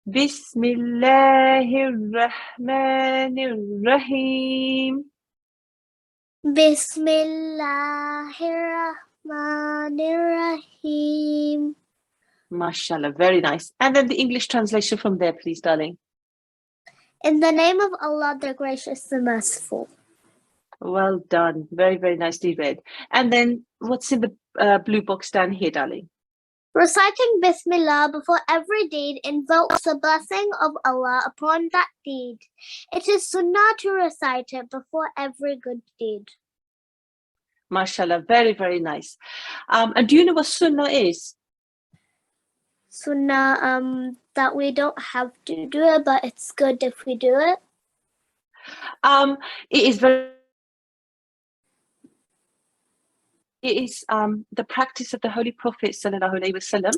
Bismillahirrahmanirrahim. Bismillahirrahmanirrahim. MashaAllah, very nice. And then the English translation from there, please, darling. In the name of Allah, the Gracious, the Merciful. Well done. Very, very nicely read. And then what's in the blue box down here, darling? Reciting Bismillah before every deed invokes the blessing of Allah upon that deed. It is sunnah to recite it before every good deed. MashaAllah, very, very nice. And do you know what sunnah is? Sunnah, that we don't have to do it, but it's good if we do it. It is the practice of the Holy Prophet sallallahu alaihi wasallam,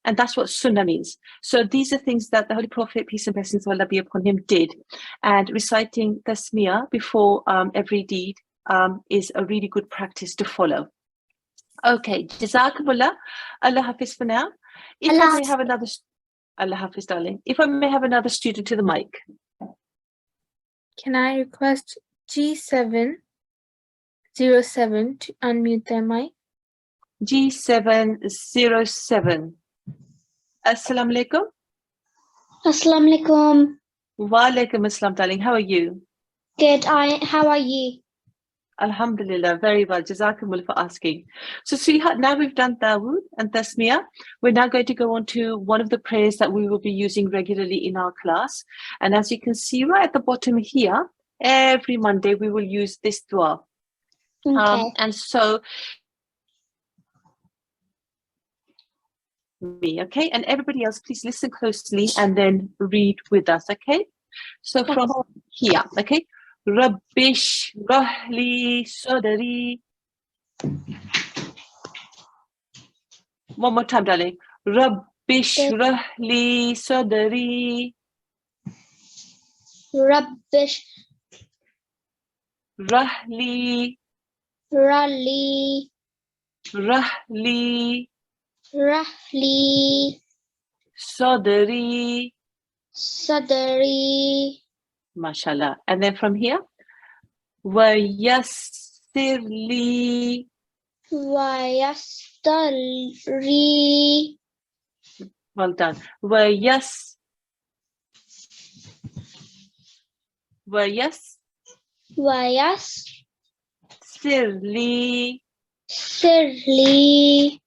and that's what sunnah means. So these are things that the Holy Prophet, peace and blessings of Allah be upon him, did, and reciting tasmiyah before every deed is a really good practice to follow. Okay, Jazakumullah. Allah Hafiz for now. If I may have another, Allah Hafiz, darling. If I may have another student to the mic. Can I request G707 to unmute their mic? G707. Assalamu alaikum. Assalamu alaikum. Wa alaikum assalam, darling. How are you? Good. How are you? Alhamdulillah, very well. Jazakumullah for asking. So, sweetheart, now we've done Dawood and Tasmiyah. We're now going to go on to one of the prayers that we will be using regularly in our class. And as you can see right at the bottom here, every Monday we will use this dua. Okay. And so, okay, and everybody else, please listen closely and then read with us, okay? So from here, okay? Rabbish rahli sadri. One more time, darling. Rabbish rahli sadri. Rabbish rahli rahli rahli rahli sadri. sadri. MashaAllah. And then from here, Wayassirli. Wayassirli. Well done. Wayassirli. Sirli.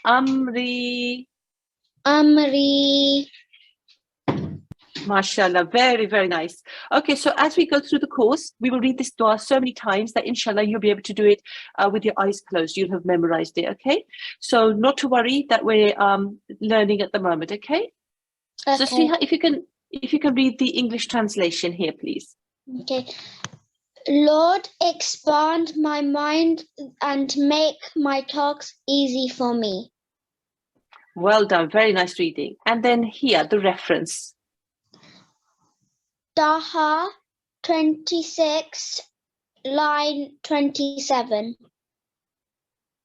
Amri. Amri. MashaAllah, very, very nice. Okay, so as we go through the course, we will read this dua so many times that inshallah you'll be able to do it with your eyes closed. You'll have memorized it, okay? So not to worry that we're learning at the moment, okay? So Sriha, if you can read the English translation here, please. Okay. Lord, expand my mind and make my talks easy for me. Well done, very nice reading. And then here, the reference. Daha 26, line 27.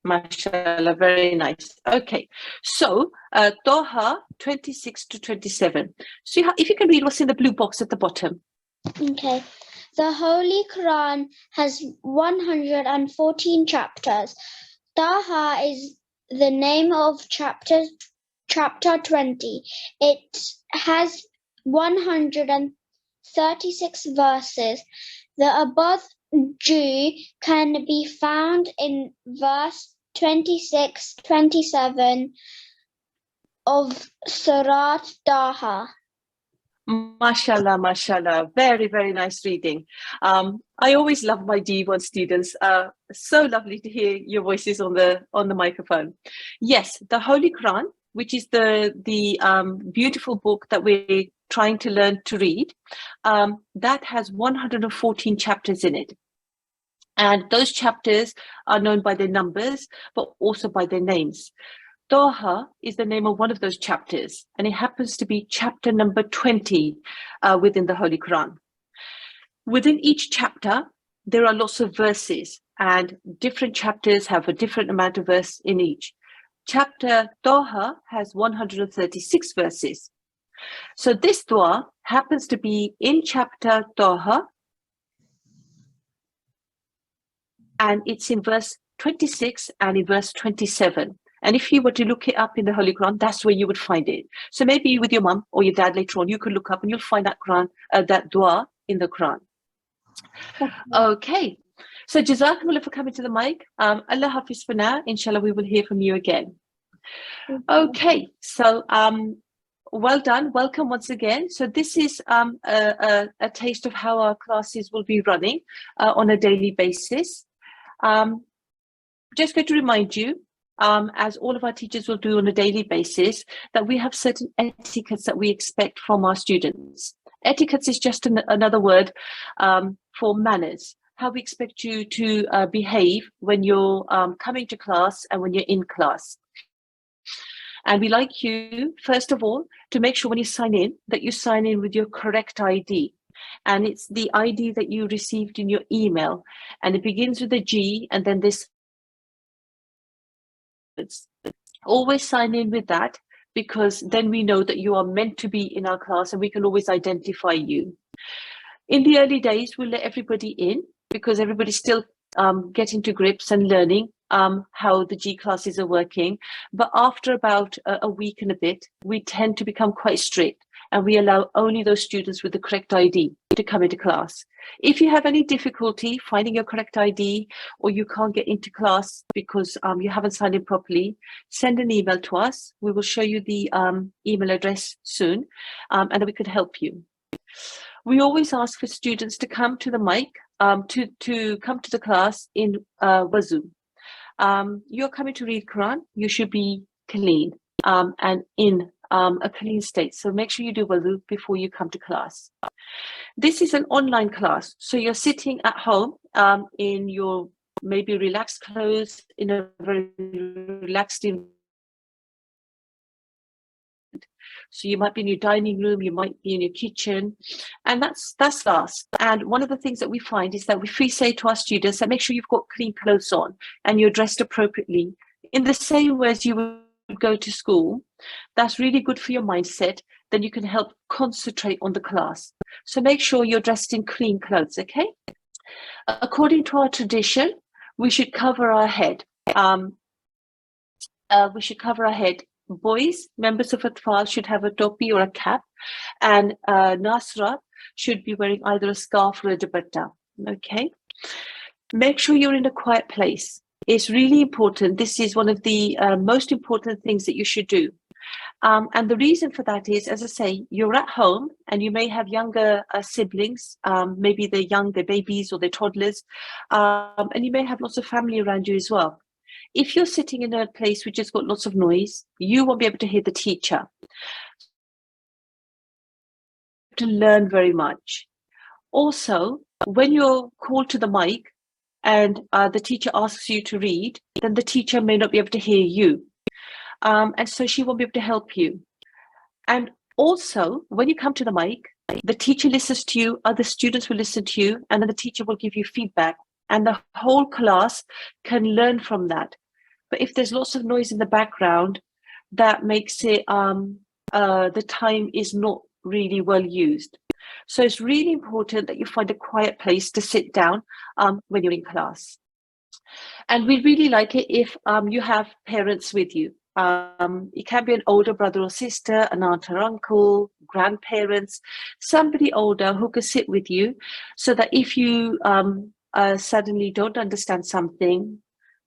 MashaAllah, very nice. Okay, so Daha 26 to 27. So if you can read what's in the blue box at the bottom. Okay. The Holy Quran has 114 chapters. Daha is the name of chapter 20. It has 136 verses. The above Jew can be found in verse 26, 27 of Surat Daha. MashaAllah, MashaAllah, very, very nice reading. I always love my D1 students. So lovely to hear your voices on the microphone. Yes, the Holy Quran, which is the beautiful book that we're trying to learn to read, that has 114 chapters in it. And those chapters are known by their numbers, but also by their names. Taha is the name of one of those chapters, and it happens to be chapter number 20 within the Holy Quran. Within each chapter, there are lots of verses, and different chapters have a different amount of verse in each. Chapter Taha has 136 verses. So this dua happens to be in chapter Taha, and it's in verse 26 and in verse 27. And if you were to look it up in the Holy Quran, that's where you would find it. So maybe with your mum or your dad later on, you could look up and you'll find that that dua in the Quran. Okay. So Jazakumullah for coming to the mic. Allah Hafiz for now. Inshallah, we will hear from you again. Okay. So well done. Welcome once again. So this is a taste of how our classes will be running on a daily basis. Just going to remind you, as all of our teachers will do on a daily basis, that we have certain etiquettes that we expect from our students. Etiquettes is just another word for manners, how we expect you to behave when you're coming to class and when you're in class. And we like you, first of all, to make sure when you sign in, that you sign in with your correct ID. And it's the ID that you received in your email. And it begins with a G and then this. Always sign in with that, because then we know that you are meant to be in our class and we can always identify you. In the early days, we'll let everybody in because everybody's still getting to grips and learning how the G classes are working. But after about a week and a bit, we tend to become quite strict and we allow only those students with the correct ID to come into class. If you have any difficulty finding your correct ID or you can't get into class because you haven't signed in properly, send an email to us. We will show you the email address soon and then we could help you. We always ask for students to come to the mic, to come to the class in Wazoo. You're coming to read Quran, you should be clean and in a clean state. So make sure you do Wazoo before you come to class. This is an online class. So you're sitting at home in your maybe relaxed clothes, in a very relaxed environment. So you might be in your dining room, you might be in your kitchen, and that's last. And one of the things that we find is that if we say to our students that make sure you've got clean clothes on and you're dressed appropriately, in the same way as you would go to school, that's really good for your mindset. Then you can help concentrate on the class. So make sure you're dressed in clean clothes, okay? According to our tradition, we should cover our head. We should cover our head. Boys, members of Atfal should have a topi or a cap, and Nasrat should be wearing either a scarf or a dupatta, okay? Make sure you're in a quiet place. It's really important. This is one of the most important things that you should do. And the reason for that is, as I say, you're at home and you may have younger siblings, maybe they're babies or they're toddlers, and you may have lots of family around you as well. If you're sitting in a place which has got lots of noise, you won't be able to hear the teacher. To learn very much. Also, when you're called to the mic and the teacher asks you to read, then the teacher may not be able to hear you. And so she won't be able to help you. And also, when you come to the mic, the teacher listens to you, other students will listen to you, and then the teacher will give you feedback. And the whole class can learn from that. But if there's lots of noise in the background, that makes it, the time is not really well used. So it's really important that you find a quiet place to sit down when you're in class. And we really like it if you have parents with you. It can be an older brother or sister, an aunt or uncle, grandparents, somebody older who can sit with you so that if you suddenly don't understand something,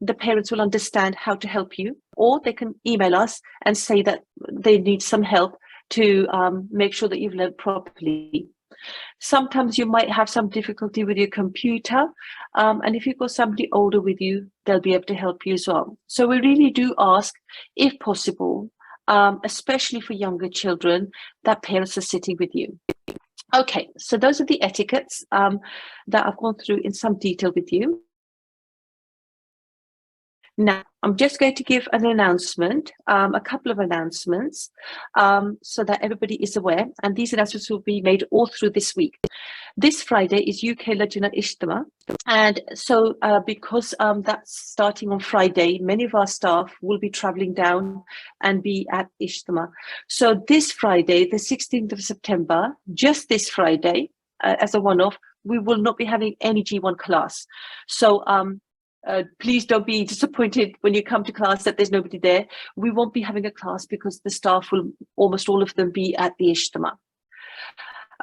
the parents will understand how to help you, or they can email us and say that they need some help to make sure that you've learned properly. Sometimes you might have some difficulty with your computer, and if you've got somebody older with you, they'll be able to help you as well. So we really do ask, if possible, especially for younger children, that parents are sitting with you. Okay, so those are the etiquettes that I've gone through in some detail with you. Now, I'm just going to give an announcement, a couple of announcements, so that everybody is aware. And these announcements will be made all through this week. This Friday is UK Lajna Ijtima. And so because that's starting on Friday, many of our staff will be traveling down and be at Ijtima. So this Friday, the 16th of September, just this Friday, as a one-off, we will not be having any G1 class. So please don't be disappointed when you come to class that there's nobody there. We won't be having a class because the staff will, almost all of them, be at the Ijtima.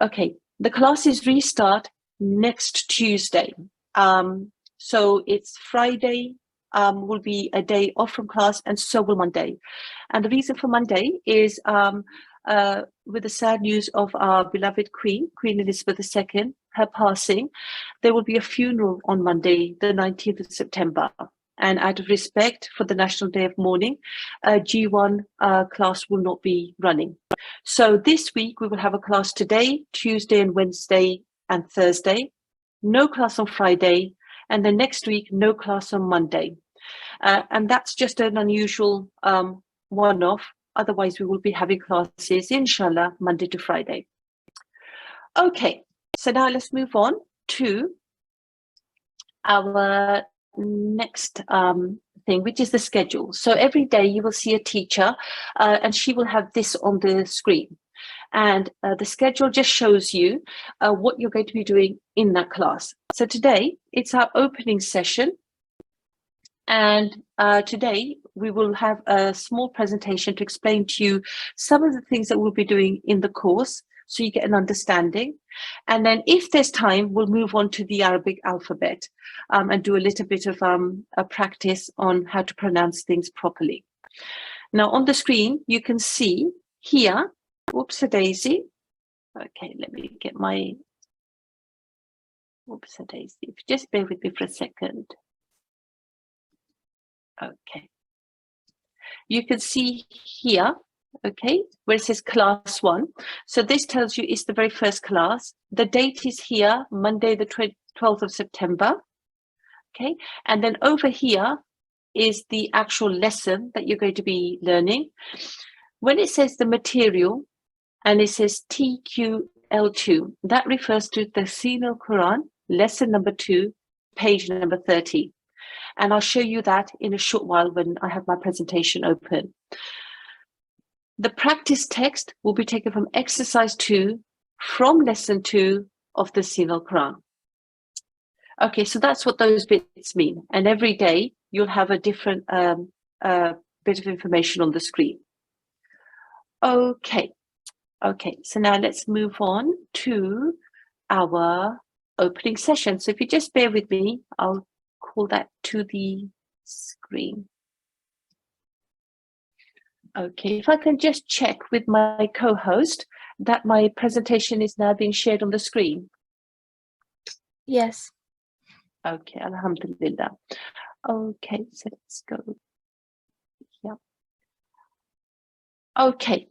Okay, the classes restart next Tuesday. So it's Friday, will be a day off from class, and so will Monday. And the reason for Monday is with the sad news of our beloved Queen Elizabeth II, her passing, there will be a funeral on Monday, the 19th of September. And out of respect for the National Day of Mourning, G1 class will not be running. So this week we will have a class today, Tuesday and Wednesday and Thursday, no class on Friday, and then next week, no class on Monday. And that's just an unusual one-off. Otherwise, we will be having classes, inshallah, Monday to Friday. Okay, so now let's move on to our next thing, which is the schedule. So every day you will see a teacher and she will have this on the screen. And the schedule just shows you what you're going to be doing in that class. So today, it's our opening session. And today we will have a small presentation to explain to you some of the things that we'll be doing in the course, so you get an understanding. And then if there's time, we'll move on to the Arabic alphabet and do a little bit of a practice on how to pronounce things properly. Now on the screen, you can see here, whoops-a-daisy. Okay, let me get my, whoops-a-daisy. Just bear with me for a second. Okay. You can see here, okay, where it says class 1. So this tells you it's the very first class. The date is here, Monday, the 12th of September. Okay, and then over here is the actual lesson that you're going to be learning. When it says the material and it says TQL2, that refers to the Talimul-Quran, lesson number 2, page number 30. And I'll show you that in a short while when I have my presentation open. The practice text will be taken from exercise 2 from lesson 2 of the Talimul-Quran. Okay, so that's what those bits mean. And every day you'll have a different bit of information on the screen. Okay, so now let's move on to our opening session. So if you just bear with me, I'll call that to the screen. Okay, if I can just check with my co-host that my presentation is now being shared on the screen. Yes. Okay, alhamdulillah. Okay, so let's go. Yeah. Okay.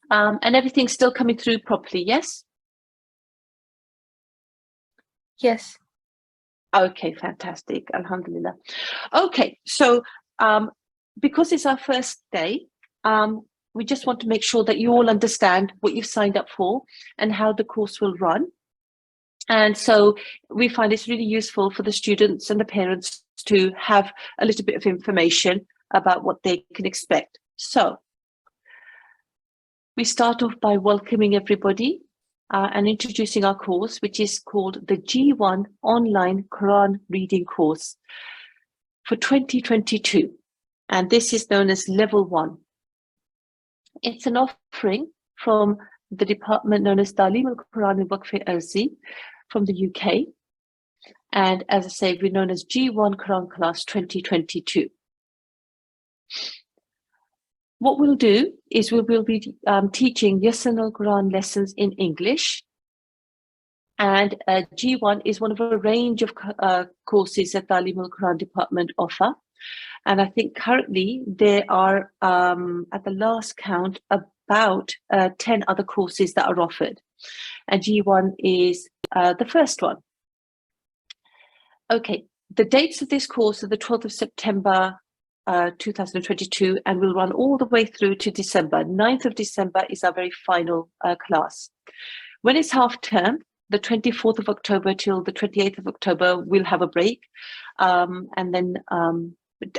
And everything's still coming through properly, yes? Yes. Okay, fantastic. Alhamdulillah. Okay, so because it's our first day, we just want to make sure that you all understand what you've signed up for and how the course will run. And so we find it's really useful for the students and the parents to have a little bit of information about what they can expect. So we start off by welcoming everybody and introducing our course, which is called the G1 Online Quran Reading Course for 2022. And this is known as Level 1. It's an offering from the department known as Talimul-Quran and Waqf-e-Arzi from the UK. And as I say, we're known as G1 Quran Class 2022. What we'll do is we will be teaching Yasanul Quran lessons in English. And G1 is one of a range of courses that Talimul-Quran department offer. And I think currently there are, at the last count, about 10 other courses that are offered. And G1 is the first one. Okay, The dates of this course are the 12th of September 2022, and will run all the way through to December. 9th of December is our very final class. When it's half term, the 24th of October till the 28th of October, we'll have a break. And then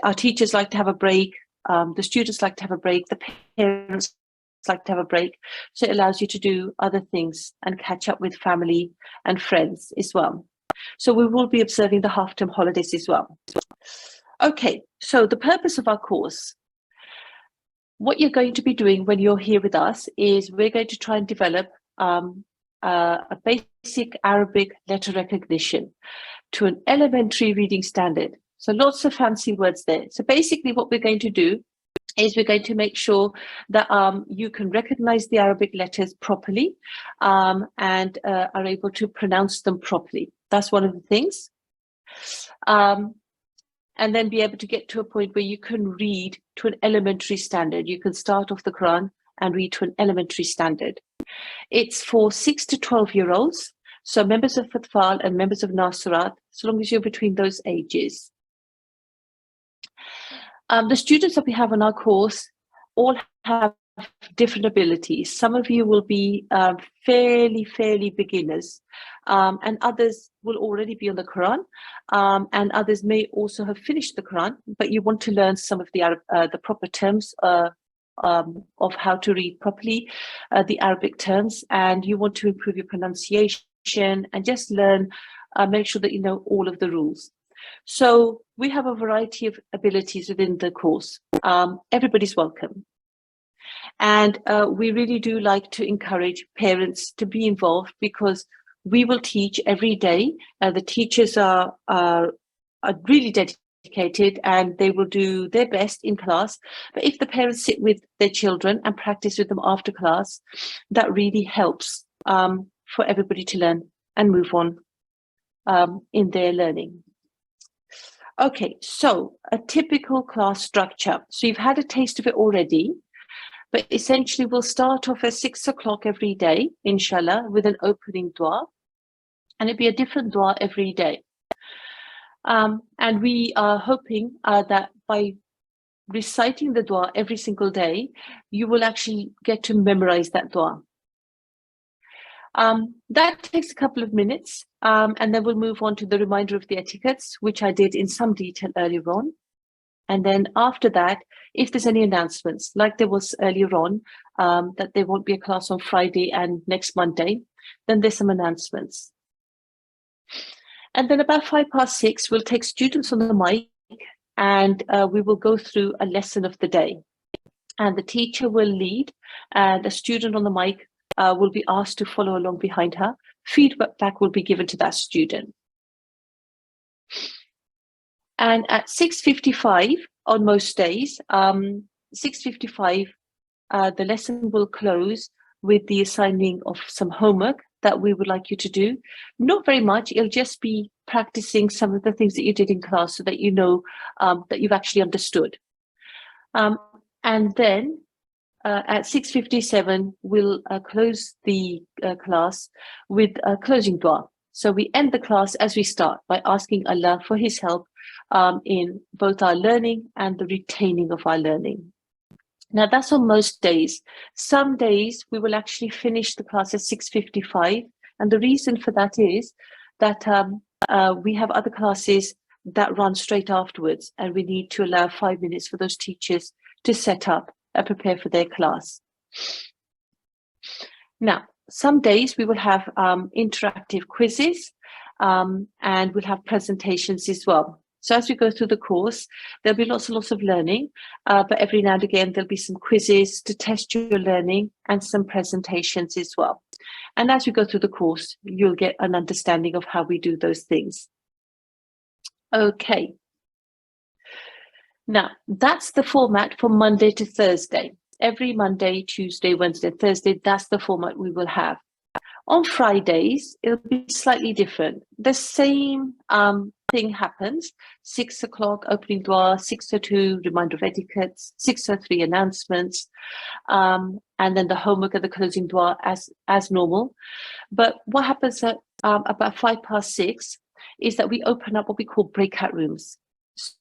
our teachers like to have a break. The students like to have a break. The parents like to have a break. So it allows you to do other things and catch up with family and friends as well. So we will be observing the half-term holidays as well. Okay, so the purpose of our course, what you're going to be doing when you're here with us is we're going to try and develop a basic Arabic letter recognition to an elementary reading standard. So lots of fancy words there. So basically what we're going to do is we're going to make sure that you can recognize the Arabic letters properly and are able to pronounce them properly. That's one of the things. And then be able to get to a point where you can read to an elementary standard. You can start off the Quran and read to an elementary standard. It's for 6 to 12-year-olds, so members of Fatfal and members of Nasirat, so long as you're between those ages. The students that we have on our course all have different abilities. Some of you will be fairly beginners, and others will already be on the Quran, and others may also have finished the Quran, but you want to learn some of the proper terms of how to read properly, the Arabic terms, and you want to improve your pronunciation and just learn, make sure that you know all of the rules. So we have a variety of abilities within the course. Everybody's welcome. And we really do like to encourage parents to be involved, because we will teach every day. The teachers are really dedicated and they will do their best in class. But if the parents sit with their children and practice with them after class, that really helps for everybody to learn and move on in their learning. Okay, so a typical class structure. So you've had a taste of it already, but essentially we'll start off at 6 o'clock every day, inshallah, with an opening dua, and it'll be a different dua every day. And we are hoping that by reciting the dua every single day, you will actually get to memorize that dua. That takes a couple of minutes, and then we'll move on to the reminder of the etiquettes, which I did in some detail earlier on. And then after that, if there's any announcements, like there was earlier on, that there won't be a class on Friday and next Monday, then there's some announcements. And then about 6:05, we'll take students on the mic, and we will go through a lesson of the day. And the teacher will lead, and the student on the mic will be asked to follow along behind her. Feedback will be given to that student. And at 6:55 on most days, 6:55, the lesson will close with the assigning of some homework that we would like you to do. Not very much, it'll just be practicing some of the things that you did in class so that you know that you've actually understood. And then at 6:57, we'll close the class with a closing dua. So we end the class as we start by asking Allah for His help in both our learning and the retaining of our learning. Now that's on most days. Some days we will actually finish the class at 6:55, and the reason for that is that we have other classes that run straight afterwards, and we need to allow 5 minutes for those teachers to set up and prepare for their class. Now, some days we will have interactive quizzes, and we'll have presentations as well. So as we go through the course, there'll be lots and lots of learning, but every now and again, there'll be some quizzes to test your learning and some presentations as well. And as we go through the course, you'll get an understanding of how we do those things. Okay. Now, that's the format for Monday to Thursday. Every Monday, Tuesday, Wednesday, Thursday, that's the format we will have. On Fridays, it'll be slightly different. The same thing happens. 6 o'clock, opening dua, 6:02, reminder of etiquettes, 6:03, announcements, and then the homework and the closing dua as normal. But what happens at about 6:05, is that we open up what we call breakout rooms.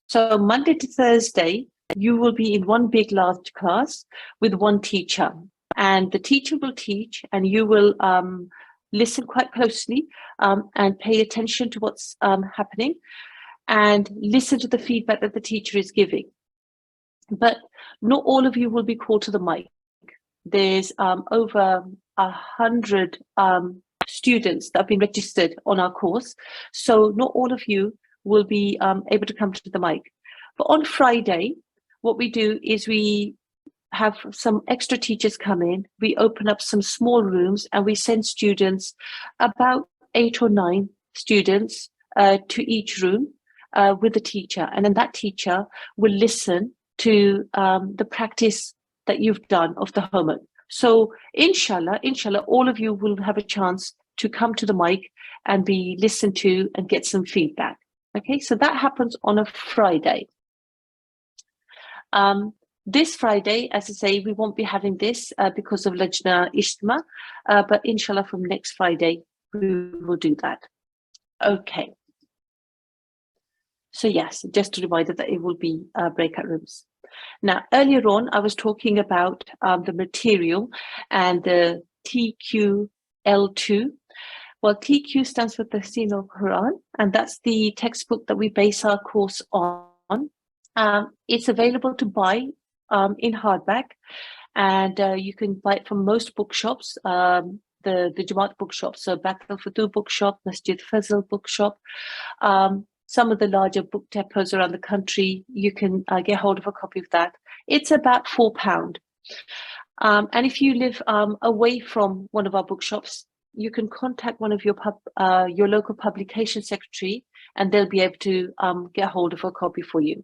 So Monday to Thursday, you will be in one big large class with one teacher, and the teacher will teach and you will listen quite closely and pay attention to what's happening and listen to the feedback that the teacher is giving. But not all of you will be called to the mic. There's over 100 students that have been registered on our course, so not all of you will be able to come to the mic. But on Friday, what we do is we have some extra teachers come in, we open up some small rooms and we send students, about 8 or 9 students to each room with a teacher, and then that teacher will listen to the practice that you've done of the homework. So inshallah, all of you will have a chance to come to the mic and be listened to and get some feedback. Okay, so that happens on a Friday. This Friday, as I say, we won't be having this because of Lajna Ishtma, but inshallah from next Friday, we will do that. Okay. So yes, just a reminder that it will be breakout rooms. Now, earlier on, I was talking about the material and the TQL2. Well, TQ stands for Talimul-Quran, and that's the textbook that we base our course on. It's available to buy in hardback, and you can buy it from most bookshops, the Jamaat bookshop, so Bakal Fatu bookshop, Masjid Fazl bookshop, some of the larger book depots around the country. You can get hold of a copy of that. It's about £4. And if you live away from one of our bookshops, you can contact one of your local publication secretary, and they'll be able to get hold of a copy for you.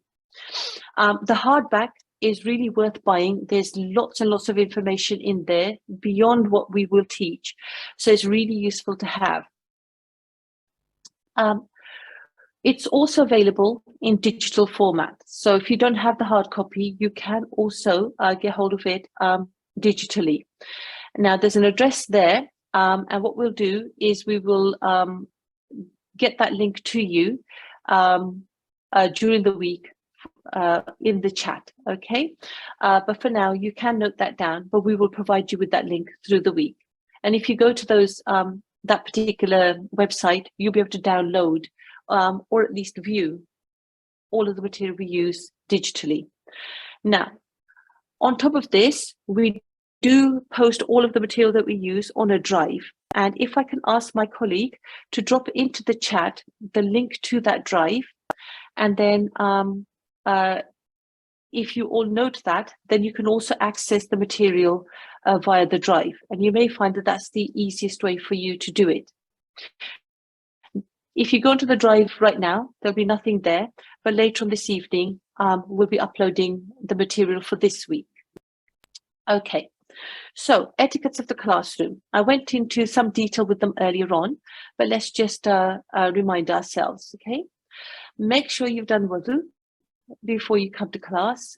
The hardback is really worth buying. There's lots and lots of information in there beyond what we will teach, so it's really useful to have. It's also available in digital format, so if you don't have the hard copy, you can also get hold of it digitally. Now there's an address there, and what we'll do is we will get that link to you during the week in the chat, okay? But for now, you can note that down, but we will provide you with that link through the week. And if you go to those that particular website, you'll be able to download or at least view all of the material we use digitally. Now, on top of this, we do post all of the material that we use on a drive. And if I can ask my colleague to drop into the chat the link to that drive, and then if you all note that, then you can also access the material via the drive. And you may find that that's the easiest way for you to do it. If you go into the drive right now, there'll be nothing there, but later on this evening, we'll be uploading the material for this week. Okay, so etiquettes of the classroom. I went into some detail with them earlier on, but let's just remind ourselves, okay? Make sure you've done wudu before you come to class.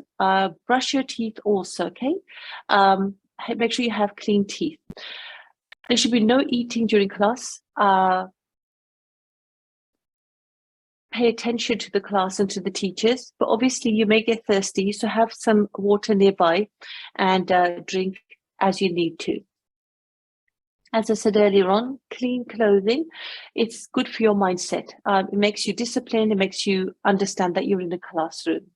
Brush your teeth also, okay? Make sure you have clean teeth. There should be no eating during class. Pay attention to the class and to the teachers, but obviously you may get thirsty, so have some water nearby and drink as you need to. As I said earlier on, clean clothing, it's good for your mindset. It makes you disciplined, it makes you understand that you're in a classroom.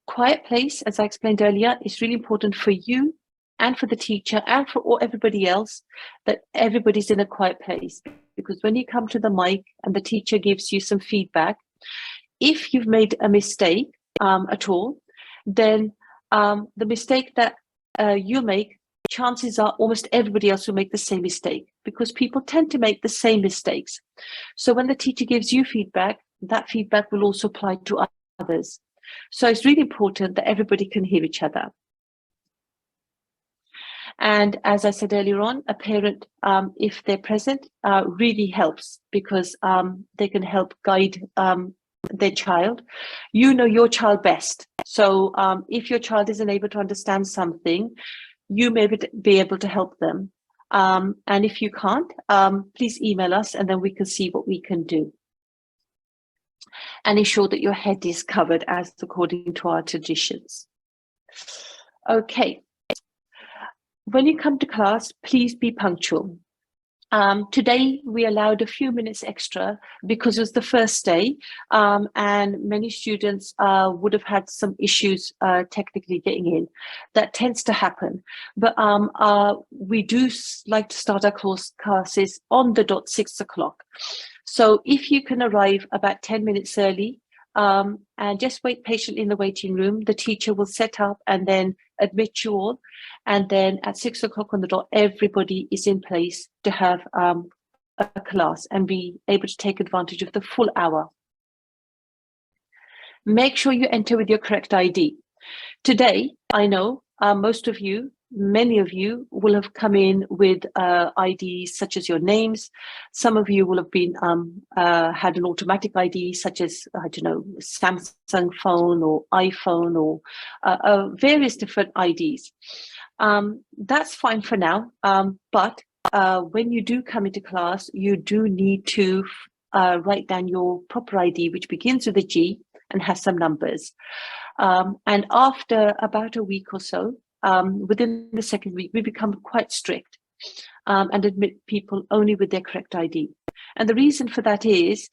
Quiet place, as I explained earlier, is really important for you and for the teacher and for everybody else, that everybody's in a quiet place. Because when you come to the mic and the teacher gives you some feedback, if you've made a mistake at all, then the mistake that you make, chances are almost everybody else will make the same mistake, because people tend to make the same mistakes. So when the teacher gives you feedback, that feedback will also apply to others. So it's really important that everybody can hear each other. And as I said earlier on, a parent, if they're present, really helps, because they can help guide their child. You know your child best. So if your child isn't able to understand something, you may be able to help them. And if you can't, please email us and then we can see what we can do. and ensure that your head is covered as according to our traditions. Okay. When you come to class, please be punctual. Today, we allowed a few minutes extra because it was the first day, and many students would have had some issues technically getting in. That tends to happen. But we do like to start our classes on the dot 6 o'clock. So if you can arrive about 10 minutes early, and just wait patiently in the waiting room, the teacher will set up and then admit you all. And then at 6 o'clock on the dot, everybody is in place to have a class and be able to take advantage of the full hour. Make sure you enter with your correct ID. Today, I know most of you, many of you will have come in with IDs such as your names. Some of you will have been had an automatic ID such as, I don't know, Samsung phone or iPhone or various different IDs. That's fine for now, but when you do come into class, you do need to write down your proper ID, which begins with a G and has some numbers. And after about a week or so, within the second week, we become quite strict and admit people only with their correct ID. And the reason for that is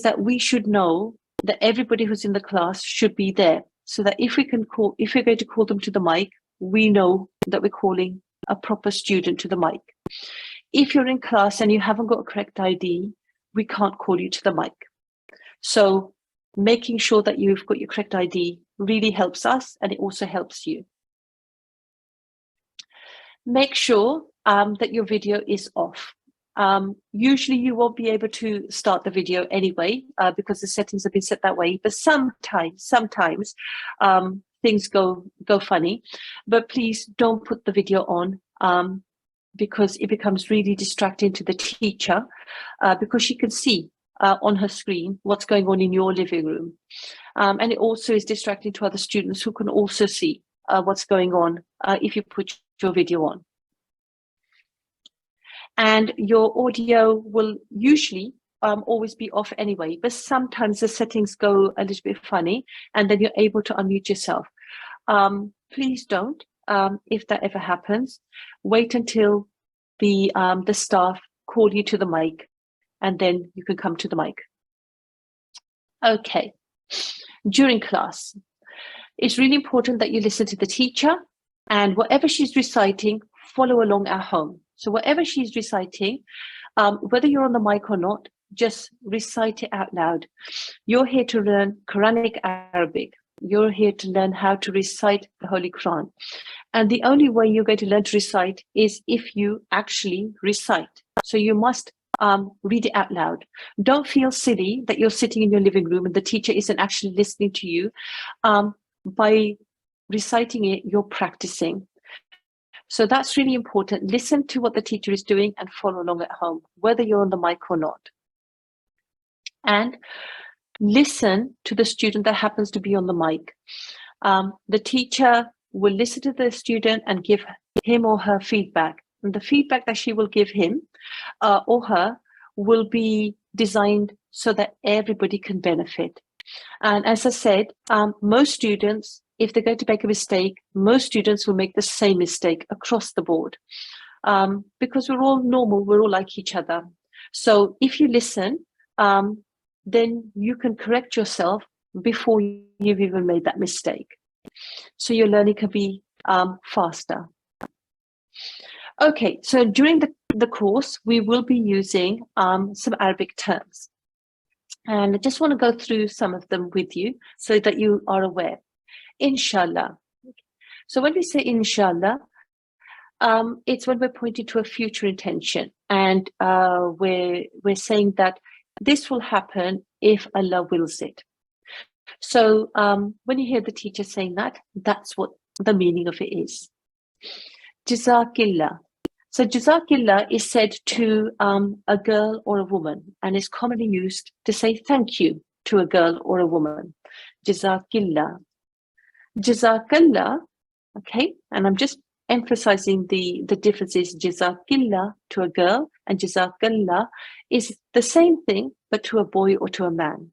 that we should know that everybody who's in the class should be there, so that if we're going to call them to the mic, we know that we're calling a proper student to the mic. If you're in class and you haven't got a correct ID, we can't call you to the mic. So making sure that you've got your correct ID really helps us, and it also helps you. Make sure that your video is off. Usually you won't be able to start the video anyway, because the settings have been set that way, but sometimes things go funny. But please don't put the video on, because it becomes really distracting to the teacher, because she can see on her screen what's going on in your living room. And it also is distracting to other students who can also see what's going on if you put your video on. And your audio will usually always be off anyway, but sometimes the settings go a little bit funny and then you're able to unmute yourself. Please don't, if that ever happens, wait until the staff call you to the mic, and then you can come to the mic. Okay, during class, it's really important that you listen to the teacher, and whatever she's reciting, follow along at home. So whatever she's reciting, whether you're on the mic or not, just recite it out loud. You're here to learn Quranic Arabic. You're here to learn how to recite the Holy Quran. And the only way you're going to learn to recite is if you actually recite. So you must read it out loud. Don't feel silly that you're sitting in your living room and the teacher isn't actually listening to you. By reciting it, you're practicing. So that's really important. Listen to what the teacher is doing and follow along at home, whether you're on the mic or not. And listen to the student that happens to be on the mic. The teacher will listen to the student and give him or her feedback. And the feedback that she will give him or her will be designed so that everybody can benefit. And as I said, most students, if they're going to make a mistake, most students will make the same mistake across the board, because we're all normal, we're all like each other. So if you listen, then you can correct yourself before you've even made that mistake. So your learning can be faster. Okay, so during the course, we will be using some Arabic terms. And I just want to go through some of them with you so that you are aware. Inshallah. So when we say inshallah, it's when we're pointing to a future intention, and we're saying that this will happen if Allah wills it. So when you hear the teacher saying that, that's what the meaning of it is. Jazakillah. So Jazakillah is said to a girl or a woman, and is commonly used to say thank you to a girl or a woman. Jazakillah. Jazakallah, okay, and I'm just emphasizing the differences. Jazakillah to a girl and Jazakallah is the same thing, but to a boy or to a man.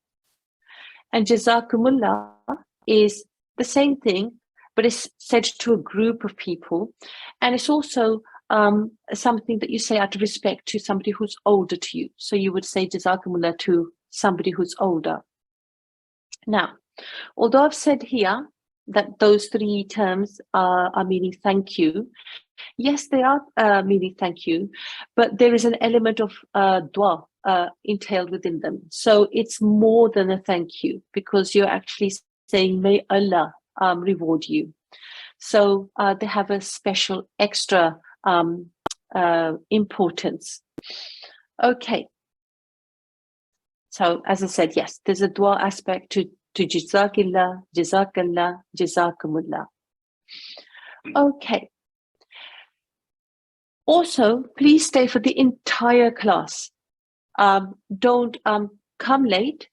And Jazakumullah is the same thing, but it's said to a group of people. And it's also something that you say out of respect to somebody who's older to you. So you would say Jazakumullah to somebody who's older. Now, although I've said here that those three terms are meaning thank you, yes, they are meaning thank you, but there is an element of dua entailed within them. So it's more than a thank you, because you're actually saying, may Allah reward you. So they have a special extra importance. Okay. So as I said, yes, there's a dua aspect to Jazakillah, Jazakallah, Jazakumullah. Okay. Also, please stay for the entire class. Don't come late.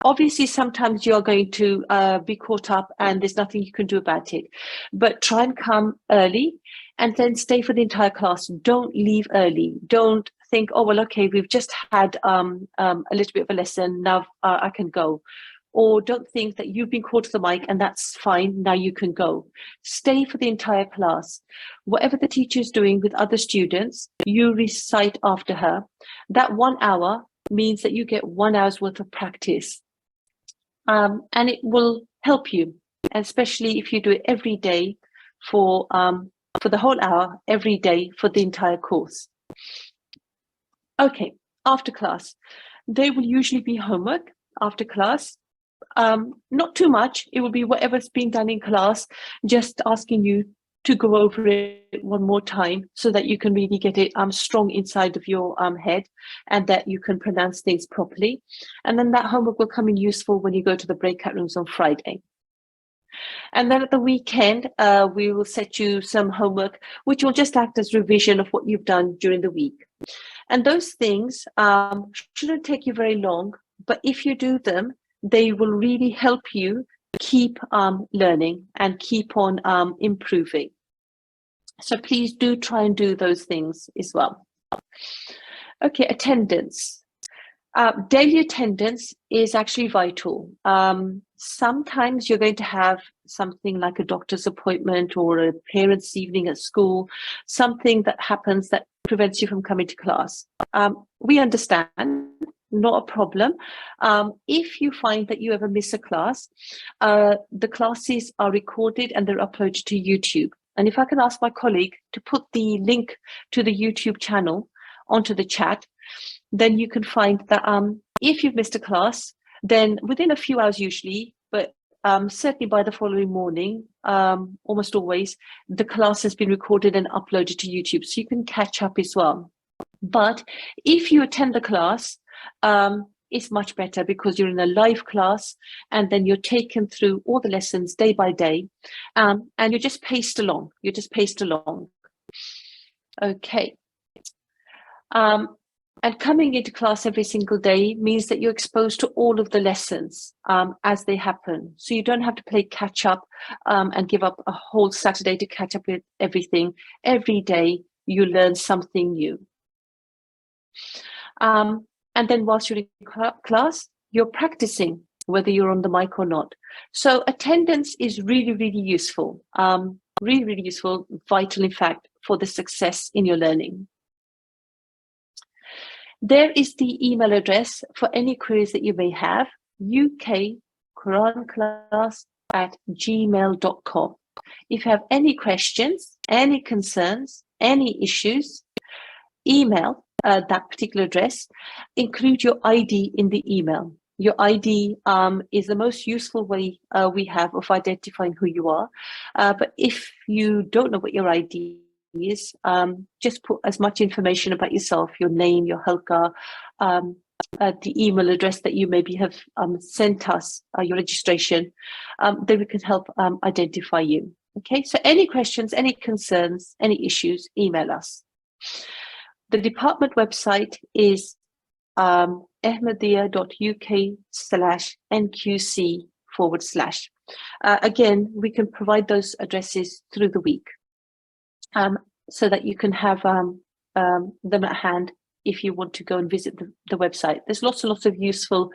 Obviously, sometimes you're going to be caught up and there's nothing you can do about it. But try and come early and then stay for the entire class. Don't leave early. Don't think, oh, well, okay, we've just had a little bit of a lesson. Now I can go. Or don't think that you've been called to the mic and that's fine, now you can go. Stay for the entire class. Whatever the teacher is doing with other students, you recite after her. That 1 hour means that you get 1 hour's worth of practice. And it will help you, especially if you do it every day for the whole hour, every day for the entire course. Okay, after class, there will usually be homework after class. Not too much. It will be whatever's being done in class, just asking you to go over it one more time so that you can really get it strong inside of your head and that you can pronounce things properly. And then that homework will come in useful when you go to the breakout rooms on Friday. And then at the weekend, we will set you some homework, which will just act as revision of what you've done during the week. And those things shouldn't take you very long, but if you do them, they will really help you keep learning and keep on improving. So please do try and do those things as well. Okay, attendance. Daily attendance is actually vital. Sometimes you're going to have something like a doctor's appointment or a parents' evening at school, something that happens that prevents you from coming to class. We understand. Not a problem. If you find that you ever miss a class, the classes are recorded and they're uploaded to YouTube. And if I can ask my colleague to put the link to the YouTube channel onto the chat, then you can find that if you've missed a class, then within a few hours usually, but certainly by the following morning, almost always, the class has been recorded and uploaded to YouTube. So you can catch up as well. But if you attend the class, it's much better because you're in a live class and then you're taken through all the lessons day by day, and you're just paced along. You're just paced along. Okay. And coming into class every single day means that you're exposed to all of the lessons as they happen. So you don't have to play catch up and give up a whole Saturday to catch up with everything. Every day you learn something new. And then whilst you're in class, you're practicing, whether you're on the mic or not. So attendance is really, really useful, really, really useful, vital, in fact, for the success in your learning. There is the email address for any queries that you may have, ukquranclass@gmail.com. If you have any questions, any concerns, any issues, email that particular address, include your ID in the email. Your ID is the most useful way we have of identifying who you are. But if you don't know what your ID is, just put as much information about yourself, your name, your halqa, the email address that you maybe have sent us, your registration, then we can help identify you. Okay, so any questions, any concerns, any issues, email us. The department website is ahmadiyya.uk/NQC/. Again, we can provide those addresses through the week so that you can have them at hand if you want to go and visit the website. There's lots and lots of useful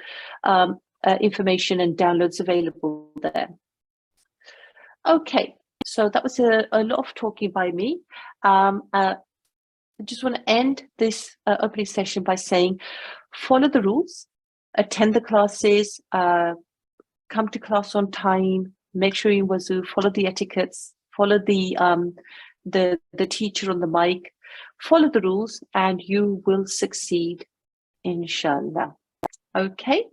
information and downloads available there. Okay, so that was a lot of talking by me. I just want to end this opening session by saying, follow the rules, attend the classes, come to class on time, make sure you wazoo, follow the etiquettes, follow the teacher on the mic, follow the rules, and you will succeed, inshallah. Okay.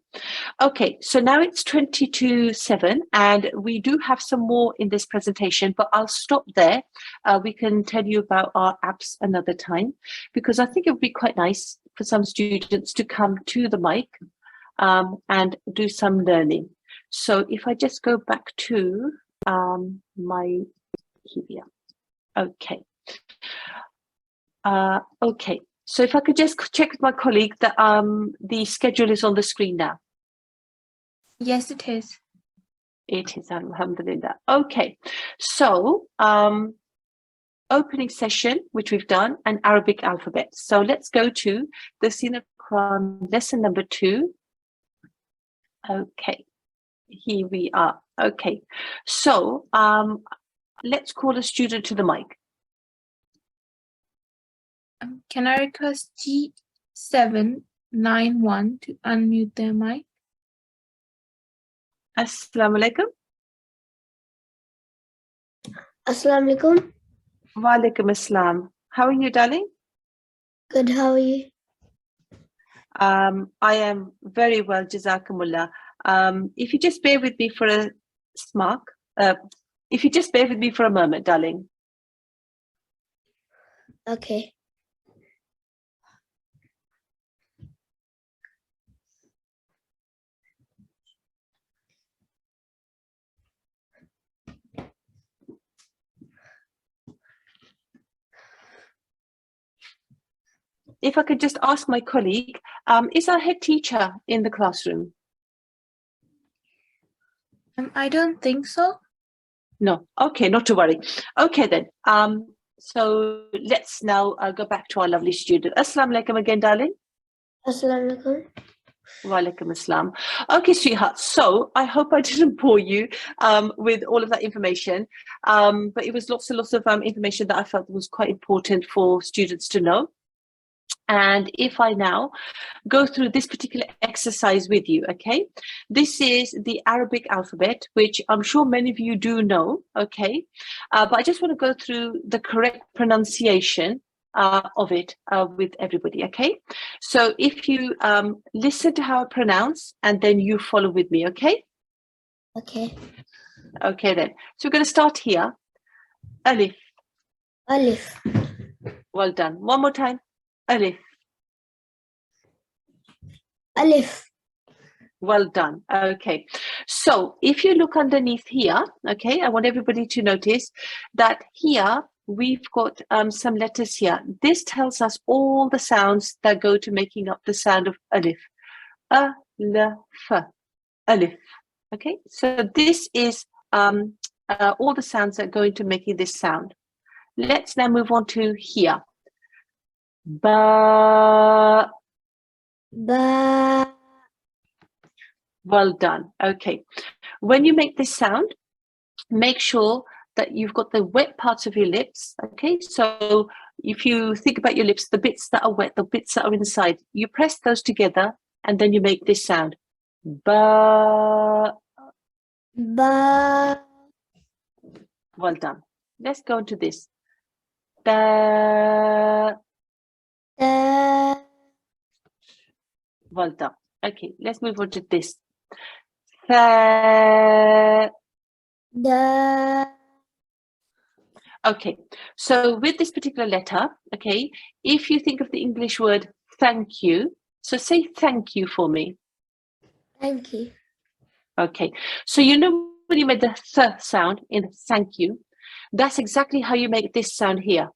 Okay, so now it's 22:07, and we do have some more in this presentation, but I'll stop there. We can tell you about our apps another time, because I think it would be quite nice for some students to come to the mic and do some learning. So if I just go back to here. Okay. Okay. So if I could just check with my colleague that the schedule is on the screen now. Yes, it is. It is, alhamdulillah. Okay. So opening session, which we've done, and Arabic alphabet. So let's go to the Quran lesson number 2. Okay. Here we are. Okay. So let's call a student to the mic. Can I request G791 to unmute their mic? Assalamu alaikum. Assalamu alaikum. Wa alaikum assalam. How are you, darling? Good, how are you? I am very well, jazakumullah. If you just bear with me for a moment, darling. Okay. If I could just ask my colleague, is our head teacher in the classroom? I don't think so. No. Okay, not to worry. Okay then. So let's now go back to our lovely student. Assalamu alaikum again, darling. Assalamu alaikum. Wa alaikum assalam. Okay, sweetheart. So I hope I didn't bore you with all of that information, but it was lots and lots of information that I felt was quite important for students to know. And if I now go through this particular exercise with you, okay, this is the Arabic alphabet, which I'm sure many of you do know, okay, but I just want to go through the correct pronunciation of it with everybody, okay? So if you listen to how I pronounce, and then you follow with me, okay? Okay. Okay then. So we're going to start here. Alif. Alif. Well done. One more time. Alif. Alif. Well done. Okay. So if you look underneath here, okay, I want everybody to notice that here we've got some letters here. This tells us all the sounds that go to making up the sound of alif. Alif. Alif. Okay. So this is all the sounds that go into making this sound. Let's now move on to here. Ba. Ba. Well done. Okay. When you make this sound, make sure that you've got the wet parts of your lips. Okay. So if you think about your lips, the bits that are wet, the bits that are inside, you press those together and then you make this sound. Ba. Ba. Well done. Let's go into this. Da. Da. Well done. Okay, let's move on to this. Tha. Da. Okay, so with this particular letter, okay, if you think of the English word thank you, so say thank you for me. Thank you. Okay, so you know when you made the th sound in thank you, that's exactly how you make this sound here.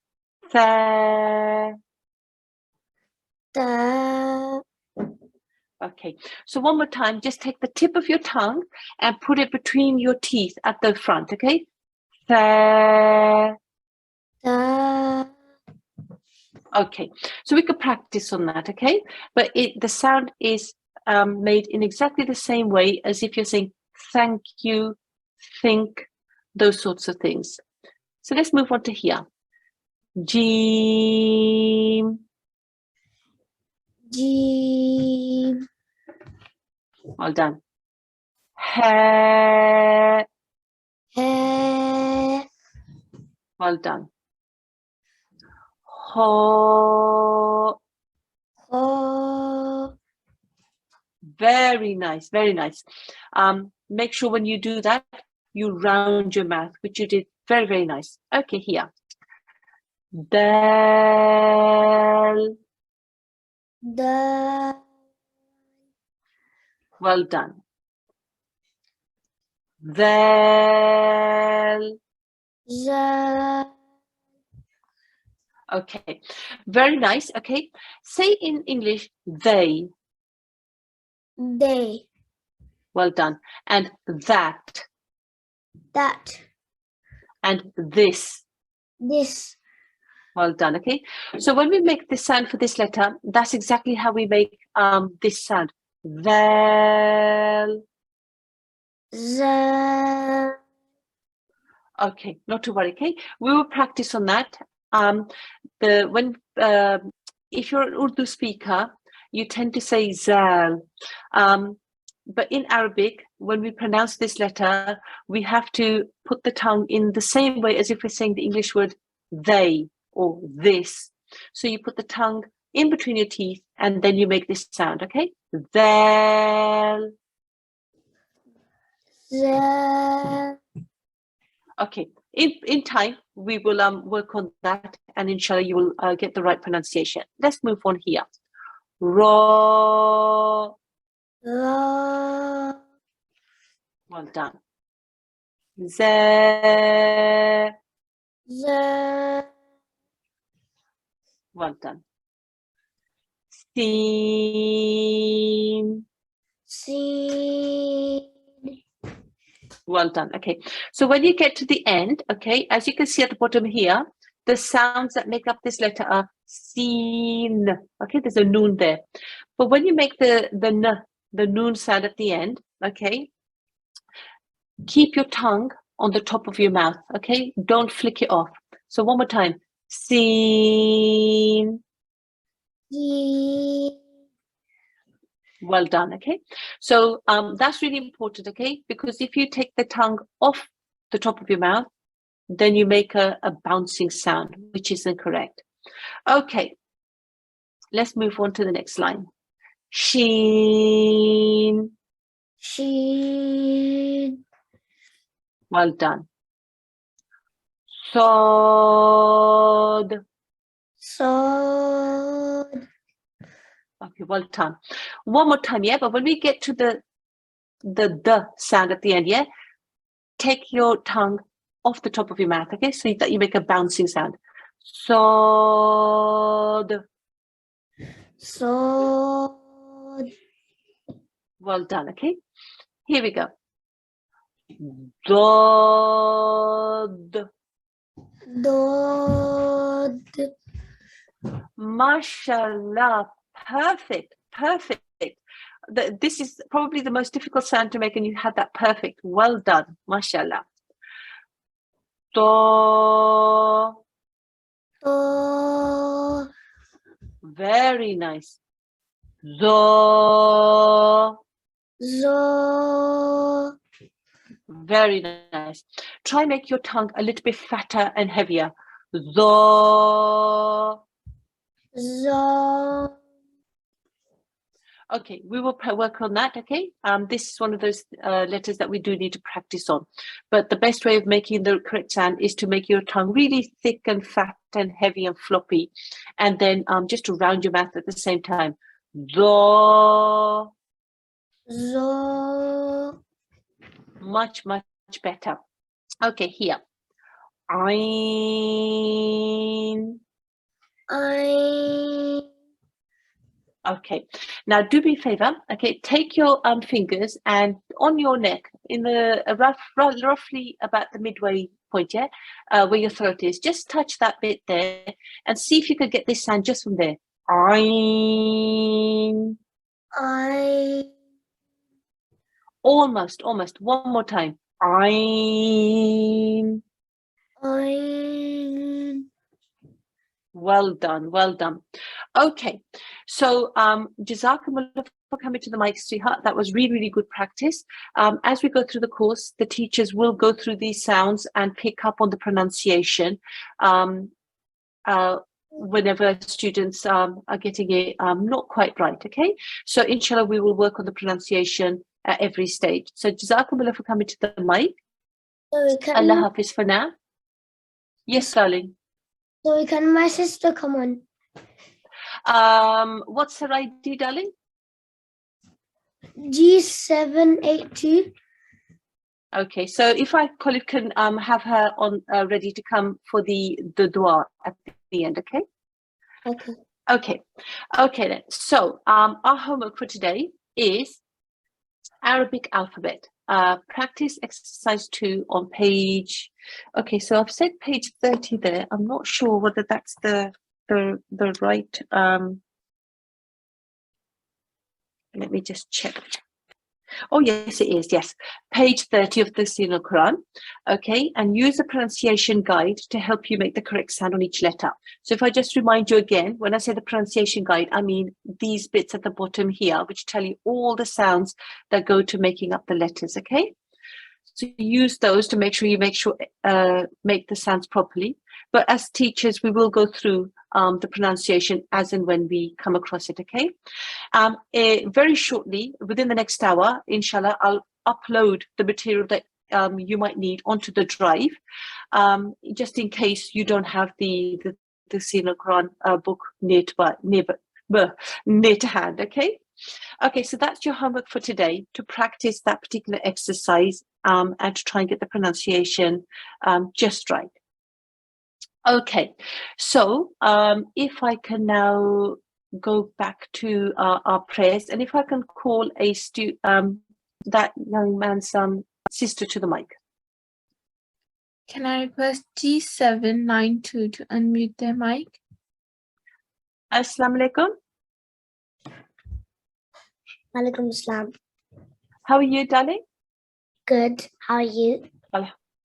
Tha. Da. Okay, so one more time, just take the tip of your tongue and put it between your teeth at the front, okay? Tha. Da. Okay, so we could practice on that, okay? But the sound is made in exactly the same way as if you're saying thank you, think, those sorts of things. So let's move on to here. Jim. Jim. Well done. He. He. Well done. Ho. Ho. Very nice, very nice. Make sure when you do that, you round your mouth, which you did very, very nice. Okay, here. Dal. Dal. Well done. Zal. Zal. Okay, very nice. Okay, say in English, they. They. Well done. And that. That. And this. This. Well done. Okay, so when we make the sound for this letter, that's exactly how we make this sound. Val. Zal. Okay, not to worry. Okay, we will practice on that. If you're an Urdu speaker, you tend to say zal. But in Arabic, when we pronounce this letter, we have to put the tongue in the same way as if we're saying the English word they or this. So you put the tongue in between your teeth and then you make this sound, okay? Zal. Zal. Okay, in time, we will work on that and inshallah you will get the right pronunciation. Let's move on here. Ra. Ra. Well done. Za. Za. Well done. Sin. Sin. Well done. Okay. So when you get to the end, okay, as you can see at the bottom here, the sounds that make up this letter are seen. Okay, there's a noon there. But when you make the noon sound at the end, okay, keep your tongue on the top of your mouth. Okay, don't flick it off. So one more time. Seen. Sin. Well done. Okay, so that's really important. Okay, because if you take the tongue off the top of your mouth, then you make a bouncing sound, which is incorrect. Okay, let's move on to the next line. Sheen. Sheen. Well done. Sod. Sod. Okay, well done. One more time, yeah, but when we get to the sound at the end, yeah, take your tongue off the top of your mouth, okay, so that you make a bouncing sound. Sod. Sod. Well done, okay. Here we go. Dod. Dod. Mashallah. Perfect. Perfect. This is probably the most difficult sound to make, and you had that perfect. Well done. Mashallah. Do. Do. Very nice. Zo. Zo. Very nice. Try make your tongue a little bit fatter and heavier. Zo. Zo. Okay, we will work on that, okay? This is one of those letters that we do need to practice on. But the best way of making the correct sound is to make your tongue really thick and fat and heavy and floppy. And then just to round your mouth at the same time. Zo. Zo. Much, much better. Okay, here. Ein. Ein. Okay, now do me a favor. Okay, take your fingers and on your neck, in the roughly about the midway point, yeah, where your throat is, just touch that bit there and see if you could get this sound just from there. Ein. I. Almost. One more time. Ain. Well done. Okay, so Jazakumullah for coming to the mic, sweetheart. That was really good practice. As we go through the course, the teachers will go through these sounds and pick up on the pronunciation whenever students are getting it not quite right, okay? So inshallah, we will work on the pronunciation at every stage. So Jazakumullah for coming to the mic. Allah Hafiz for now. Yes, darling. So can my sister come on? What's her ID, darling? G782. Okay, so if I call it, can have her on ready to come for the dua at the end, okay? Okay. Okay then. So our homework for today is Arabic alphabet. Practice exercise 2 on page. Okay, so I've said page 30 there. I'm not sure whether that's the right. Let me just check. Oh yes, it is. Yes, page 30 of the Talimul-Quran. Okay, and use the pronunciation guide to help you make the correct sound on each letter. So if I just remind you again, when I say the pronunciation guide, I mean these bits at the bottom here, which tell you all the sounds that go to making up the letters. Okay, so use those to make sure you make the sounds properly. But as teachers, we will go through the pronunciation as and when we come across it. Okay. Very shortly, within the next hour, inshallah, I'll upload the material that you might need onto the drive, just in case you don't have the Quran book near to hand. Okay. Okay, so that's your homework for today, to practice that particular exercise and to try and get the pronunciation just right. Okay, so if I can now go back to our prayers, and if I can call that young man's sister to the mic. Can I request G792 to unmute their mic? Assalamu alaikum. Walaikum Assalam. How are you, darling? Good. How are you?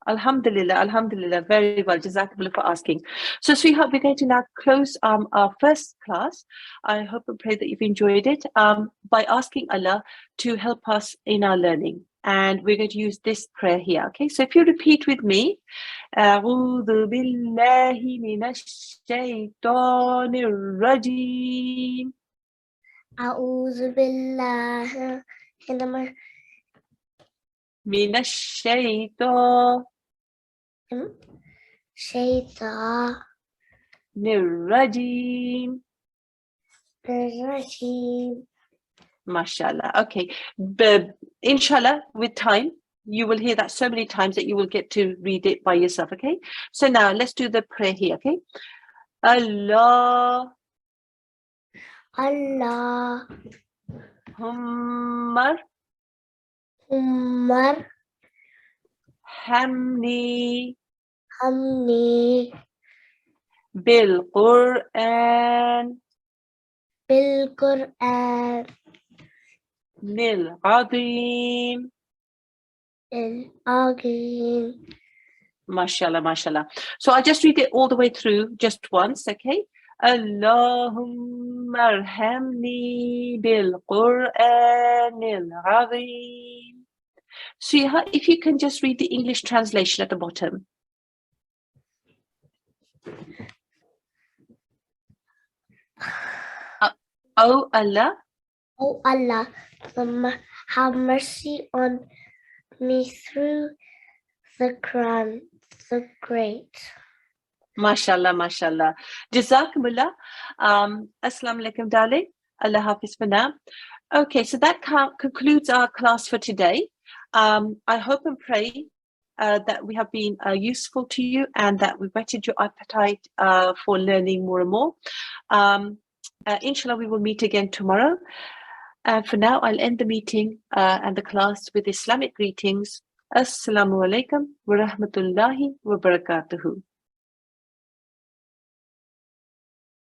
Alhamdulillah, very well. Jazakallah for asking. So, sweetheart, we're going to now close our first class. I hope and pray that you've enjoyed it by asking Allah to help us in our learning. And we're going to use this prayer here. Okay, so if you repeat with me, A'udhu billahi minash shaitanir rajim. A'udhu billahi Minash shaitanir rajim. Mashallah. Okay. Inshallah, with time, you will hear that so many times that you will get to read it by yourself. Okay. So now let's do the prayer here. Okay. Allah. Umar. Hamni. Bil-Qur'an. Nil-Azim. Mashallah. So I just read it all the way through just once, okay? Allahumma arhamni bil-Qur'anil azim. Sweetheart, if you can just read the English translation at the bottom. Oh Allah. Oh Allah, have mercy on me through the Quran, the Great. Mashallah. Jazakumullah. Assalamu alaikum, darling. Allah Hafiz for now. Okay, so that concludes our class for today. I hope and pray that we have been useful to you and that we whetted your appetite for learning more and more. Inshallah, we will meet again tomorrow. For now, I'll end the meeting and the class with Islamic greetings. Assalamu alaikum wa rahmatullahi wa barakatuhu.